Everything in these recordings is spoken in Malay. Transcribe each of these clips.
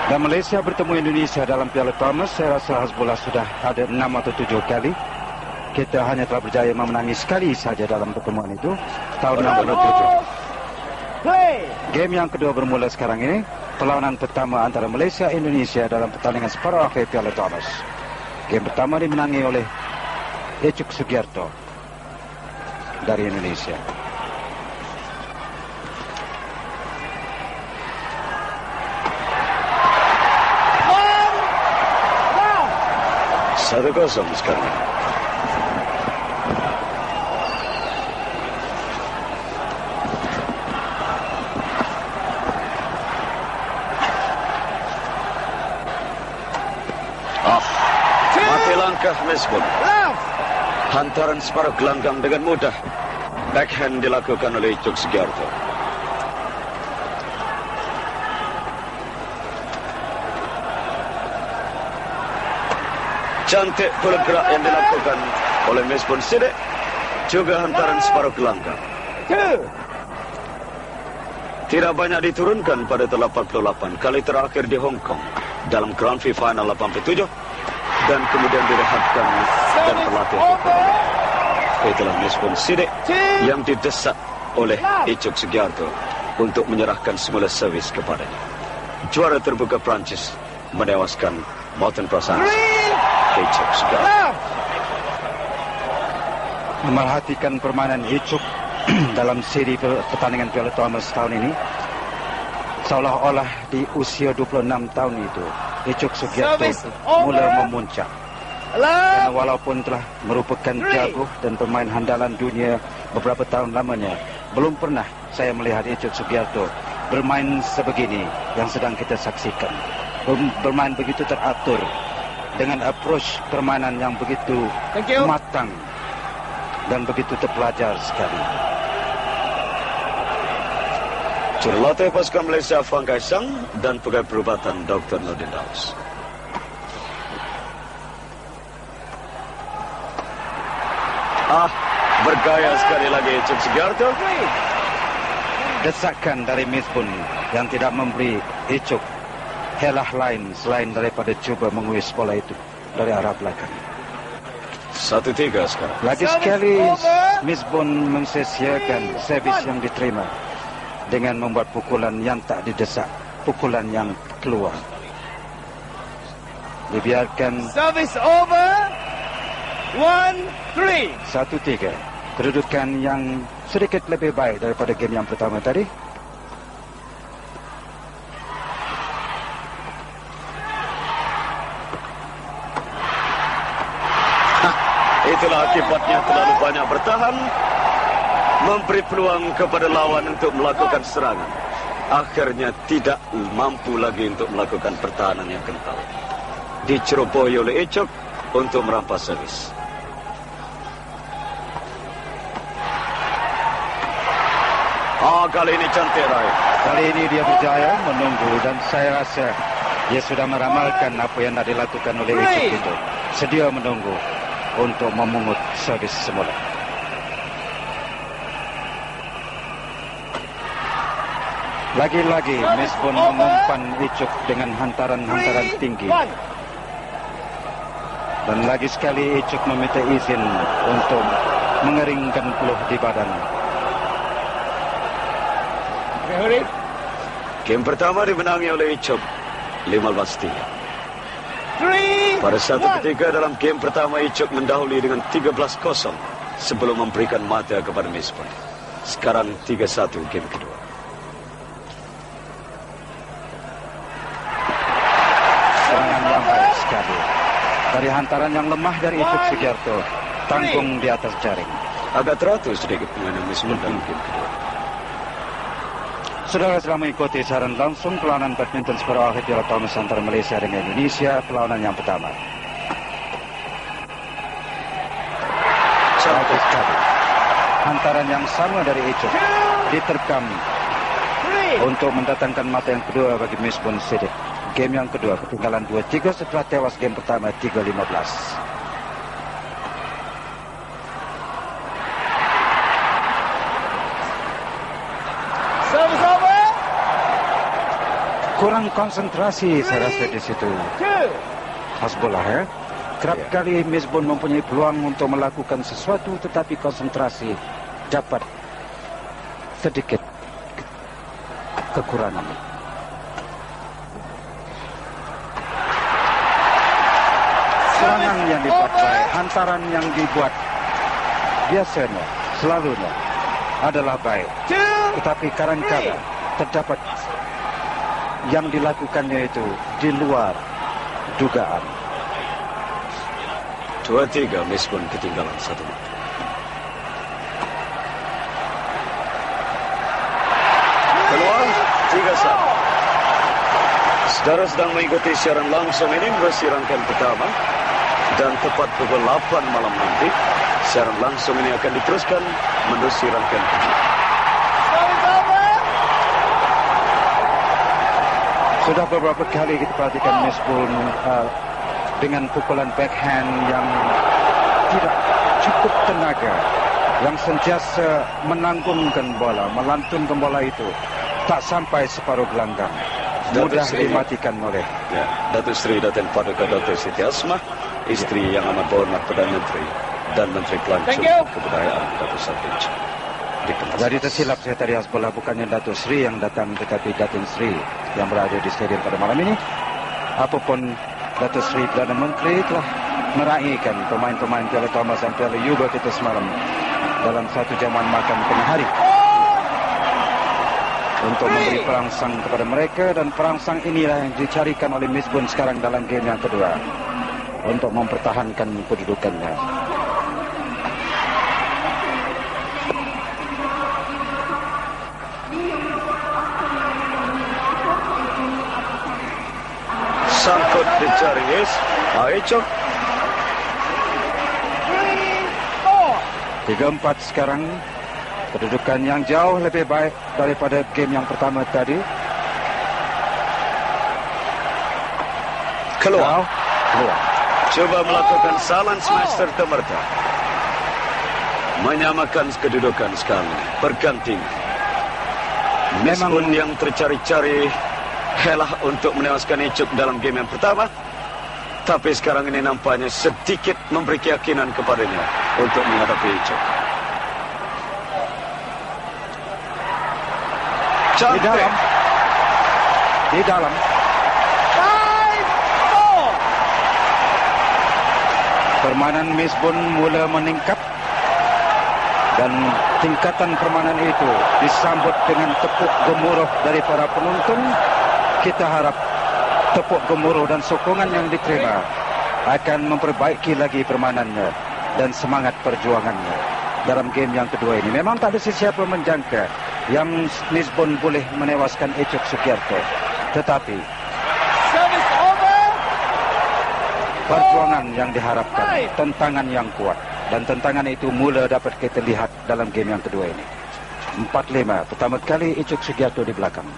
Dan Malaysia bertemu Indonesia dalam Piala Thomas, saya rasa Hasbullah sudah ada 6 atau 7 kali. Kita hanya telah berjaya memenangi sekali saja dalam pertemuan itu, tahun 67. Game yang kedua bermula sekarang ini, perlawanan pertama antara Malaysia dan Indonesia dalam pertandingan separuh akhir Piala Thomas. Game pertama dimenangi oleh Icuk Sugiarto dari Indonesia. Satu kosong sekarang. Mati langkah Mesbun. Hantaran separuh gelanggang dengan mudah. Backhand dilakukan oleh Icuk Sugiarto. Cantik bola gerak yang dilakukan oleh Mesbun Sidek. Juga hantaran separuh gelanggang. Tidak banyak diturunkan pada 88 kali terakhir di Hong Kong dalam Grand Prix Final 87 dan kemudian direhatkan dan terlatih. Itulah Mesbun Sidek yang didesak oleh Icuk Sugiarto untuk menyerahkan semula servis kepadanya. Juara terbuka Prancis menewaskan Morten Procas. Icuk Sugiarto Memerhatikan permainan Icuk dalam seri pertandingan Piala Thomas tahun ini, seolah-olah di usia 26 tahun itu Icuk Sugiarto mulai memuncak. Karena walaupun telah merupakan jago dan pemain handalan dunia beberapa tahun lamanya, belum pernah saya melihat Icuk Sugiarto bermain sebegini yang sedang kita saksikan. Bermain begitu teratur, dengan approach permainan yang begitu matang dan begitu terpelajar sekali. Jurulatih pasukan Malaysia Fang Kaisang dan pegawai perubatan Dr. Nordin Daus. Bergaya sekali lagi Icuk Sugiarto. Desakan dari Mesbun yang tidak memberi Icuk helah lain selain daripada cuba menguis bola itu dari arah belakang. 1-3 sekarang. Lagi sekali Mesbun mensia-siakan servis yang diterima dengan membuat pukulan yang tak didesak, pukulan yang keluar. Dibiarkan service over. 1-3. 1-3. Kedudukan yang sedikit lebih baik daripada game yang pertama tadi. Itulah akibatnya terlalu banyak bertahan, memberi peluang kepada lawan untuk melakukan serangan. Akhirnya tidak mampu lagi untuk melakukan pertahanan yang kental. Dicerobohi oleh Icuk untuk merampas servis. Kali ini cantik Rai. Kali ini dia berjaya menunggu dan saya rasa dia sudah meramalkan apa yang nak dilakukan oleh Icuk itu. Sedia menunggu untuk memungut servis semula. Lagi-lagi Mesbun mengumpan Icuk dengan hantaran-hantaran tinggi. Dan lagi sekali Icuk meminta izin untuk mengeringkan peluh di badan. Game pertama dimenangi oleh Icuk 15-3. Pada satu ketika dalam game pertama Icuk mendahului dengan 13-0 sebelum memberikan mata kepada Mesbun. Sekarang 3-1 game kedua. Serangan yang baik sekali dari hantaran yang lemah dari Icuk Sugiarto, tanggung di atas jaring. Agak teratur sedikit permainan Mesbun dalam game kedua. Saudara sedang mengikuti siaran langsung perlawanan badminton separuh akhir Piala Thomas antara Malaysia dengan Indonesia, perlawanan yang pertama. Cantik sekali. Hantaran yang sama dari Icuk diterkam untuk mendatangkan mata yang kedua bagi Mesbun Sidek. Game yang kedua, ketinggalan 2-3 setelah tewas game pertama 3-15. kurang konsentrasi saya rasa di situ. Hasbullah ya. Kerap kali Misbun mempunyai peluang untuk melakukan sesuatu tetapi konsentrasi dapat sedikit kekurangan. Serangan yang dibuat baik, hantaran yang dibuat biasanya, selalunya adalah baik. Tetapi kadang-kadang terdapat yang dilakukannya itu di luar dugaan. 2-3 Misbun ketinggalan 1 mata. Keluar 3-1. Saudara sedang mengikuti siaran langsung ini versi rangkaian pertama dan tepat pukul 8 malam nanti siaran langsung ini akan diteruskan menerusi rangkaian kedua. Sudah beberapa kali kita perhatikan Misbun dengan pukulan backhand yang tidak cukup tenaga, yang sentiasa menanggungkan bola, melantunkan bola itu tak sampai separuh gelanggang, mudah dimatikan oleh Datuk Seri Datin Paduka Dr. Siti Asmah, isteri yang amat berhormat Perdana Menteri dan Menteri Pelancong Kebudayaan Datuk Sapij. Jadi tersilap saya tadi, Hasbullah, bukannya Datuk Seri yang datang tetapi Datin Seri yang berada di stadium pada malam ini. Apapun, Datuk Seri Perdana Menteri telah meraihkan pemain-pemain Piala Thomas dan Piala Yuba kita semalam dalam satu jamuan makan tengah hari untuk memberi perangsang kepada mereka, dan perangsang inilah yang dicarikan oleh Misbun sekarang dalam game yang kedua untuk mempertahankan kedudukannya. Sangkut dicari Icuk. 3-4 sekarang. Kedudukan yang jauh lebih baik daripada game yang pertama tadi. Keluar. Coba melakukan salan smash serta-merta. Menyamakan kedudukan sekarang. Berganti. Misbun yang tercari-cari helah untuk menewaskan Icuk dalam game yang pertama. Tapi sekarang ini nampaknya sedikit memberi keyakinan kepadanya untuk menghadapi Icuk. Di dalam. Permainan Misbun mula meningkat dan tingkatan permainan itu disambut dengan tepuk gemuruh dari para penonton. Kita harap tepuk gemuruh dan sokongan yang diterima akan memperbaiki lagi permainannya dan semangat perjuangannya dalam game yang kedua ini. Memang tak ada sesiapa menjangka yang Misbun boleh menewaskan Icuk Sugiarto, tetapi perjuangan yang diharapkan, tentangan yang kuat, dan tentangan itu mula dapat kita lihat dalam game yang kedua ini. 4-5, pertama kali Icuk Sugiarto di belakang.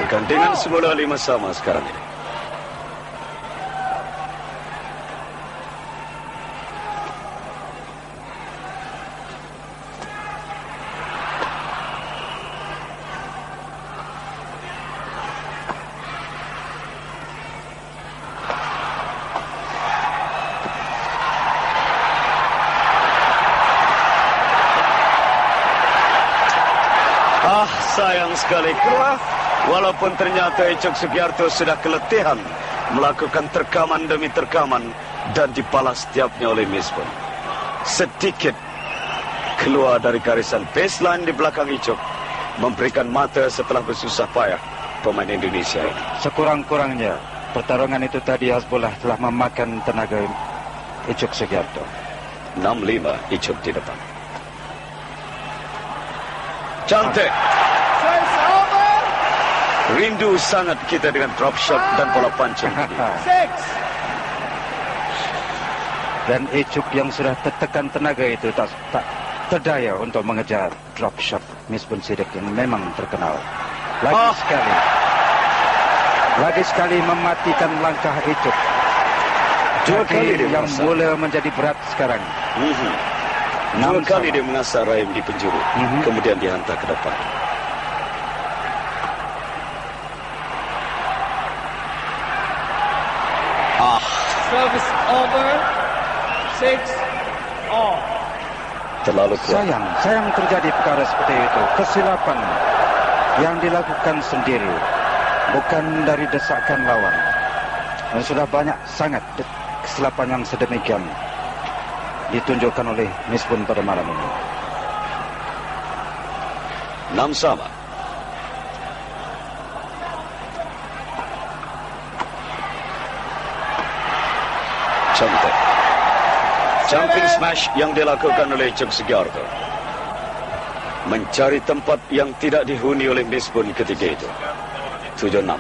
Pergantian semula 5 sama sekarang ini. Sayang sekali keluar. Walaupun ternyata Icuk Sugiarto sudah keletihan melakukan terkaman demi terkaman dan dibalas setiapnya oleh Misbun. Sedikit keluar dari garisan baseline di belakang Icuk, memberikan mata setelah bersusah payah pemain Indonesia ini. Sekurang-kurangnya pertarungan itu tadi, Hasbullah, telah memakan tenaga Icuk Sugiarto. 6-5 Icuk di depan. Cantik. Rindu sangat kita dengan drop shot dan bola pancing. Dan Icuk yang sudah tertekan tenaga itu tak terdaya untuk mengejar drop shot Misbun Siddiq yang memang terkenal. Lagi sekali mematikan langkah Icuk. Dua kali dia yang mula menjadi berat sekarang. Dua kali dia mengasah Rahim di penjuru, kemudian dihantar ke depan. 6-all. Terlalu kuat. Sayang terjadi perkara seperti itu. Kesilapan yang dilakukan sendiri, bukan dari desakan lawan. Dan sudah banyak sangat kesilapan yang sedemikian ditunjukkan oleh Misbun pada malam ini. 6 sama. Cantik. Jumping smash yang dilakukan oleh Chok Sugiarto. Mencari tempat yang tidak dihuni oleh Misbun ketika itu. 7-6.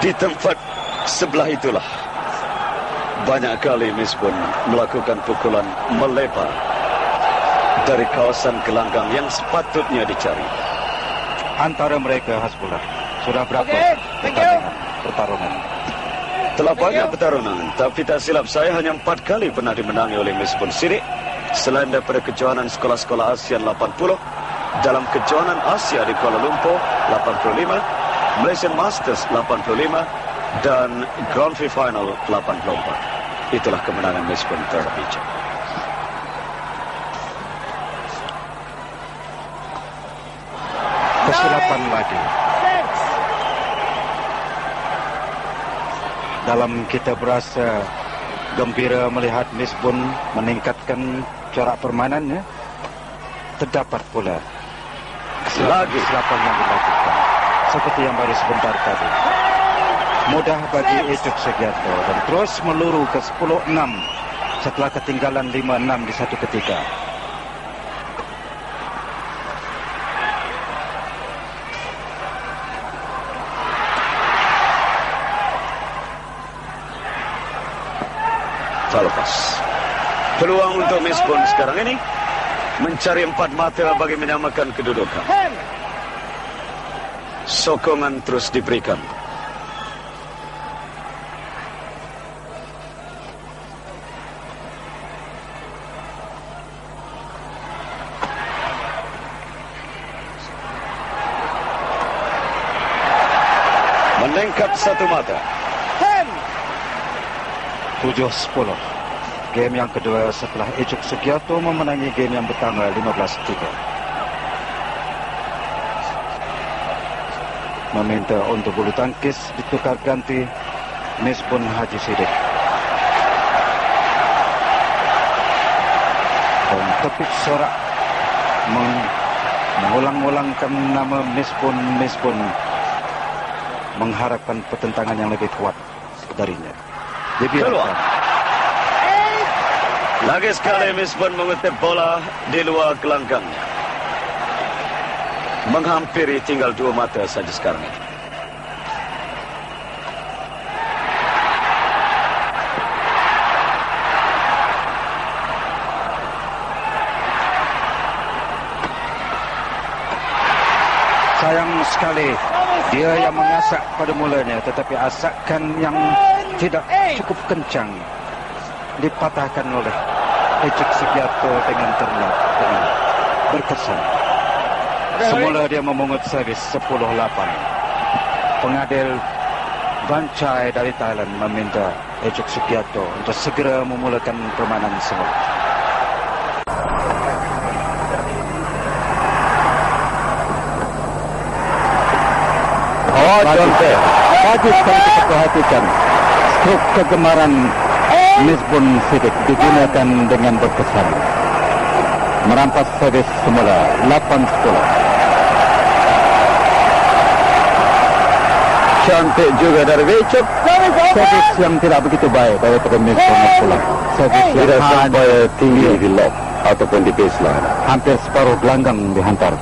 Di tempat sebelah itulah banyak kali Misbun melakukan pukulan melebar dari kawasan gelanggang yang sepatutnya dicari. Antara mereka Hasbullah sudah berapa pertarungan? Telah banyak pertarungan, tapi tak silap saya hanya 4 kali pernah dimenangi oleh Misbun Sidik. Selain daripada kejohanan sekolah-sekolah ASEAN 80, dalam kejohanan Asia di Kuala Lumpur 85, Malaysian Masters 85 dan Grand Prix Final 84. Itulah kemenangan Misbun terhadap Icuk. Kesilapan lagi. Dalam kita berasa gembira melihat Misbun meningkatkan corak permainannya, terdapat pula kesilapan yang dilakukan. Seperti yang baru sebentar tadi. Mudah bagi Icuk Sugiarto dan terus meluru ke 10-6 setelah ketinggalan 5-6 di satu ketika. Lepas. Peluang untuk Misbun sekarang ini mencari 4 mata bagi menyamakan kedudukan. Sokongan terus diberikan. Meningkat 1 mata. 7-10. Game yang kedua setelah Icuk Sugiarto memenangi game yang pertama 15-3. Meminta untuk bulu tangkis ditukar ganti Misbun Haji Sidik. Dan tepik sorak mengulang-ulangkan nama Misbun mengharapkan pertentangan yang lebih kuat darinya. Keluar. Lagi sekali Misbun mengutip bola di luar gelanggangnya. Menghampiri tinggal 2 mata saja sekarang ini. Sayang sekali dia yang mengasak pada mulanya, tetapi asakan yang tidak cukup kencang dipatahkan oleh Icuk Sugiarto dengan terlihat dengan berkesan. Semula dia memungut servis 10-8. Pengadil Bancai dari Thailand meminta Icuk Sugiarto untuk segera memulakan permainan semula. Contoh, bagus kalau kita perhatikan strok kegemaran Misbun Sidik digunakan dengan berkesan. Merampas servis semula 8-10. Cantik juga dari Icuk. Servis yang tidak begitu baik daripada Misbun pula. Servis yang tidak sampai tinggi di lob ataupun di baseline. hampir separuh gelanggang dihantar.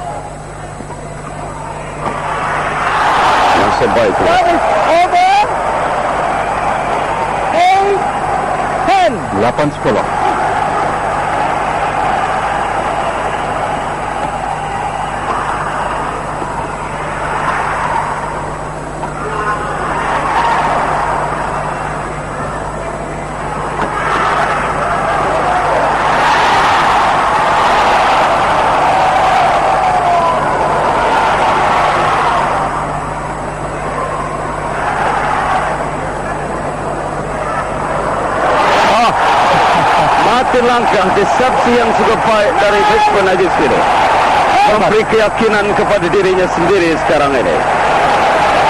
Yang sebaik itu. 8-10. langkah disepsi yang cukup baik dari Lisbon Agustino. Memberi keyakinan kepada dirinya sendiri sekarang ini.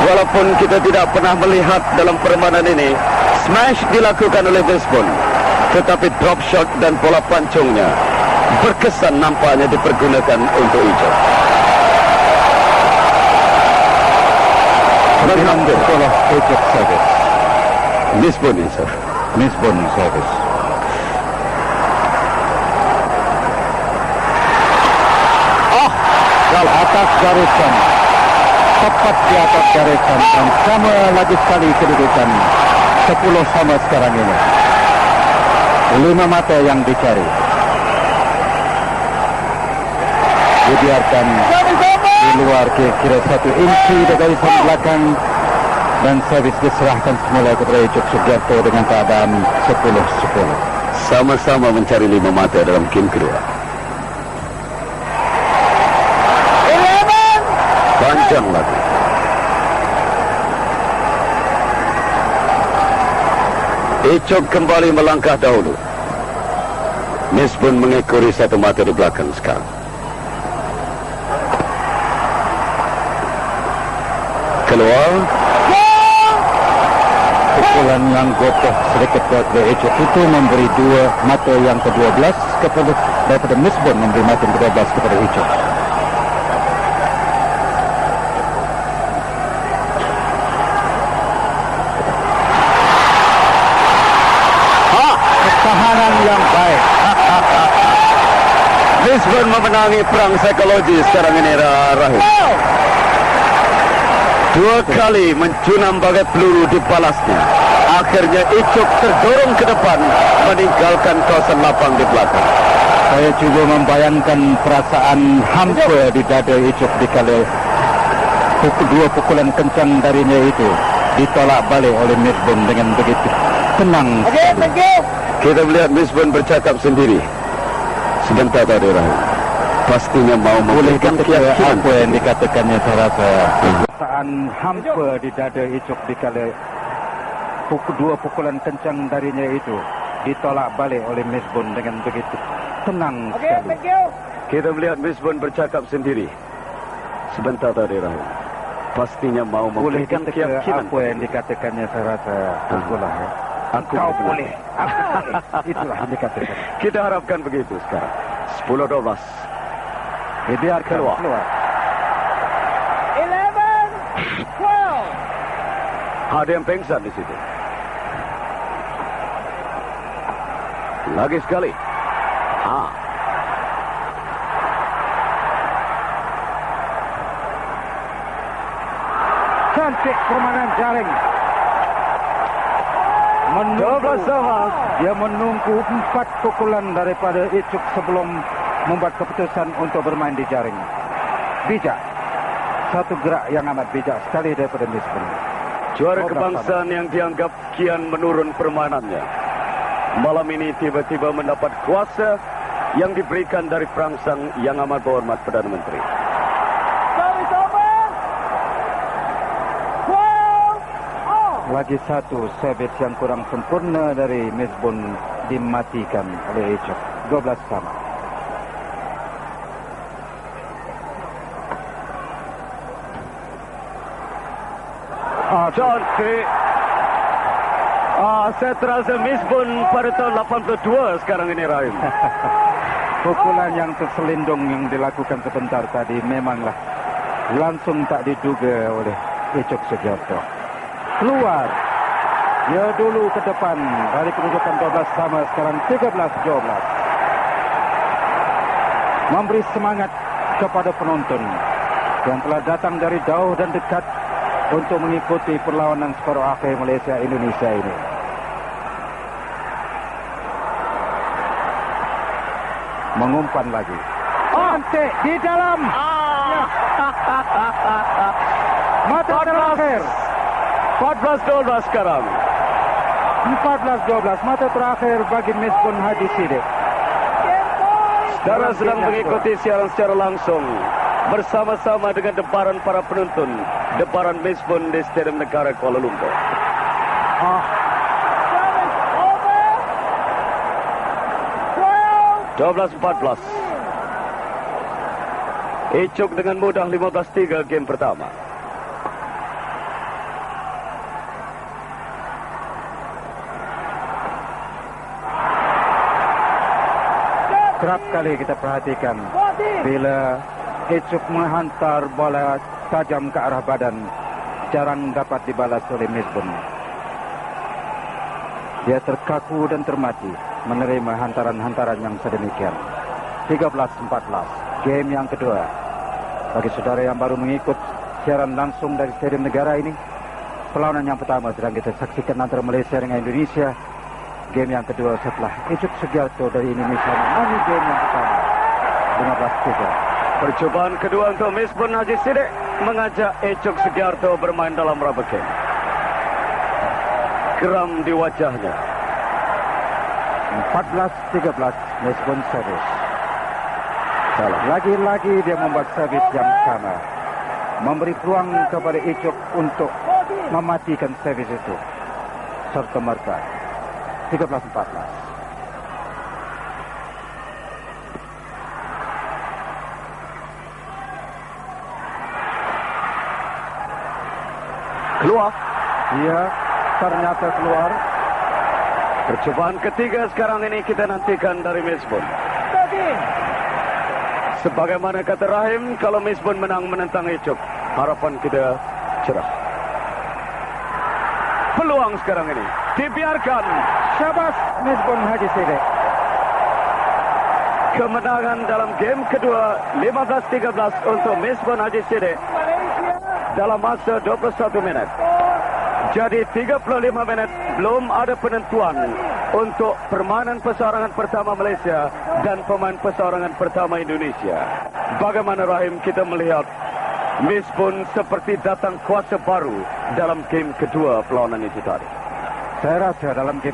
Walaupun kita tidak pernah melihat dalam permainan ini smash dilakukan oleh Lisbon, tetapi drop shot dan bola pancungnya berkesan nampaknya dipergunakan untuk Icuk. Mengambil bola Icuk service. Lisbon sir. Lisbon service. Atas garisan, tepat di atas garisan, dan sama lagi sekali kedudukan 10 sama sekarang ini. 5 mata yang dicari. Dibiarkan di luar kira-kira 1 inci dari garisan belakang, dan servis diserahkan semula kepada Icuk Sugiarto dengan keadaan 10-10. Sama-sama mencari 5 mata dalam game kedua. Panjang lagi. Icuk kembali melangkah dahulu. Lisbon mengekori 1 mata di belakang sekarang. Keluar. Pukulan yang gopoh sedikit dari Icuk itu memberi 2 mata yang ke-12 kepada daripada Lisbon memberi mata yang ke-12 kepada Icuk. Pertahanan yang baik. Lisbon memenangi perang psikologi sekarang ini, Rahim. 2 kali mencunam bagai peluru dibalasnya. Akhirnya Icuk terdorong ke depan, meninggalkan kawasan lapang di belakang. Saya juga membayangkan perasaan hampa di dada Icuk dikala 2 pukulan kencang darinya itu ditolak balik oleh Lisbon dengan begitu tenang. Kita melihat Lisbon bercakap sendiri. Sebentar tadi, Rahim. Pastinya mau memberikan keyakinan. Apa yang dikatakannya, saya rasa perasaan hampa di dada Icuk dikala 2 pukulan kencang darinya itu ditolak balik oleh Lisbon dengan begitu tenang sekali. Kita melihat Lisbon bercakap sendiri. Sebentar tadi, Rahim. Pastinya mau Boleh memberikan kata keyakinan. apa yang dikatakannya, saya rasa itulah ya. Kau boleh, aku boleh. Itulah yang dikatakan. Kita harapkan begitu sekarang. 10-12. Dibiarkan keluar. 11-12. Ada yang pengsan di situ. Lagi sekali. Cantik permainan jaring. 12 sama. Dia menunggu 4 pukulan daripada Icuk sebelum membuat keputusan untuk bermain di jaring. Bijak. Satu gerak yang amat bijak sekali daripada Lisbon. Juara kebangsaan yang dianggap kian menurun permainannya. Malam ini tiba-tiba mendapat kuasa yang diberikan dari perangsang yang amat berhormat Perdana Menteri. Lagi satu servis yang kurang sempurna dari Lisbon dimatikan oleh Icuk. 12 sama. Cantik. Saya terasa Lisbon pada tahun 82 sekarang ini, Rahim. Pukulan yang terselindung yang dilakukan sebentar tadi memanglah langsung tak diduga oleh Icuk Sugiarto. Keluar. Dia dulu ke depan dari kedudukan 12 sama, sekarang 13-12. Memberi semangat kepada penonton yang telah datang dari jauh dan dekat untuk mengikuti perlawanan separuh akhir Malaysia-Indonesia ini. Mengumpan lagi. Cantik di dalam. Mata terakhir. 14-12 sekarang. 14-12. Mata terakhir bagi Lisbon Haji Sidik. Saudara sedang mengikuti siaran secara langsung bersama-sama dengan debaran para penonton, debaran Lisbon di Stadium Negara Kuala Lumpur. 12-14. Icuk dengan mudah 15-3 game pertama. Kerap kali kita perhatikan bila Icuk menghantar bola tajam ke arah badan, jarang dapat dibalas oleh Misbun. Dia terkaku dan termati menerima hantaran-hantaran yang sedemikian. 13-14, game yang kedua. Bagi saudara yang baru mengikut siaran langsung dari Stadium Negara ini, perlawanan yang pertama sedang kita saksikan antara Malaysia dengan Indonesia. Game yang kedua setelah Icuk Sugiarto dari Indonesia menang game yang pertama 15-3. Percobaan kedua untuk Misbun Haji Sidik mengajak Icuk Sugiarto bermain dalam rubber game. Geram di wajahnya. 14-13, Misbun servis. Lagi-lagi dia membuat servis yang sama, memberi peluang kepada Icuk untuk mematikan servis itu serta merta. 13-14. Keluar. Ia ternyata keluar. Percobaan ketiga sekarang ini kita nantikan dari Misbun. Sebagaimana kata Rahim, kalau Misbun menang menentang Icuk, harapan kita cerah. Peluang sekarang ini dibiarkan. Syabas Misbun Haji Sidik. Kemenangan dalam game kedua 15-13 untuk Misbun Haji Sidik dalam masa 21 minit. Jadi 35 minit belum ada penentuan untuk permainan perseorangan pertama Malaysia dan pemain perseorangan pertama Indonesia. Bagaimana Rahim kita melihat Misbun seperti datang kuasa baru dalam game kedua perlawanan itu tadi. Saya rasa dalam game